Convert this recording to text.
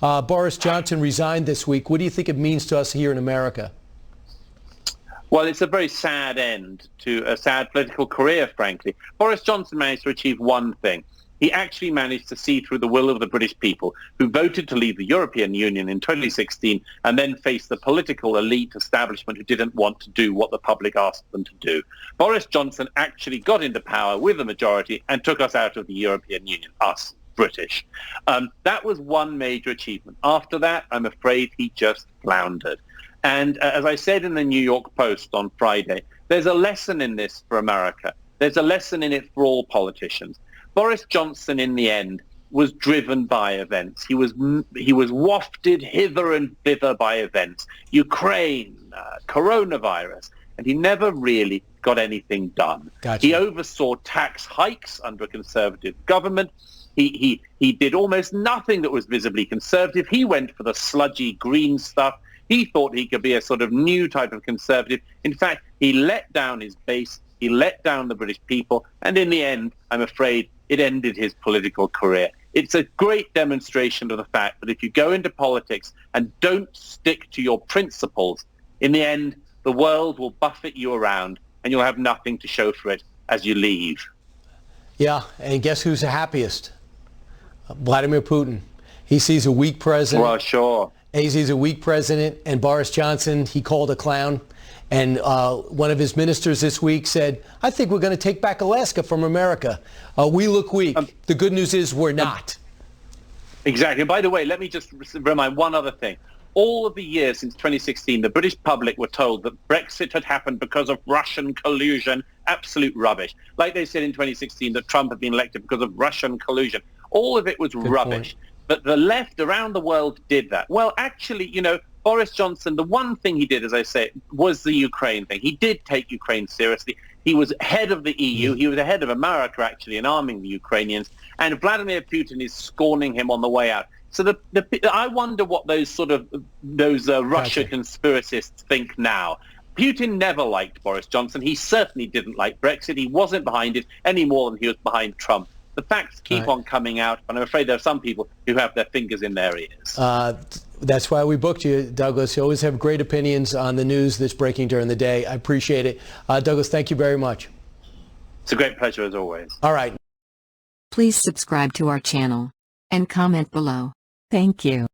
Boris Johnson resigned this week. What do you think it means to us here in America? Well, it's a very sad end to a sad political career, frankly. Boris Johnson managed to achieve one thing. He actually managed to see through the will of the British people who voted to leave the European Union in 2016 and then faced the political elite establishment who didn't want to do what the public asked them to do. Boris Johnson actually got into power with a majority and took us out of the European Union, us British. That was one major achievement. After that, I'm afraid he just floundered. And as I said in the New York Post on Friday, there's a lesson in this for America. There's a lesson in it for all politicians. Boris Johnson, in the end, was driven by events. He was wafted hither and thither by events. Ukraine, coronavirus, and he never really got anything done. Gotcha. He oversaw tax hikes under a conservative government. He did almost nothing that was visibly conservative. He went for the sludgy green stuff. He thought he could be a sort of new type of conservative. In fact, he let down his base. He let down the British people. And in the end, I'm afraid, it ended his political career. It's a great demonstration of the fact that if you go into politics and don't stick to your principles, in the end, the world will buffet you around and you'll have nothing to show for it as you leave. Yeah, and guess who's the happiest? Vladimir Putin. He sees a weak president. Well, sure. He sees a weak president, and Boris Johnson, he called a clown. And one of his ministers this week said, I think we're going to take back Alaska from America. We look weak. The good news is we're not. Exactly. And by the way, let me just remind one other thing. All of the years since 2016, the British public were told that Brexit had happened because of Russian collusion. Absolute rubbish. Like they said in 2016 that Trump had been elected because of Russian collusion. All of it was rubbish. Point. But the left around the world did that. Well, actually, Boris Johnson, the one thing he did, as I say, was the Ukraine thing. He did take Ukraine seriously. He was head of the EU. He was ahead of America, actually, in arming the Ukrainians. And Vladimir Putin is scorning him on the way out. So I wonder what those Russia conspiracists think now. Putin never liked Boris Johnson. He certainly didn't like Brexit. He wasn't behind it any more than he was behind Trump. The facts keep on coming out, and I'm afraid there are some people who have their fingers in their ears. That's why we booked you, Douglas. You always have great opinions on the news that's breaking during the day. I appreciate it. Douglas, thank you very much. It's a great pleasure, as always. All right. Please subscribe to our channel and comment below. Thank you.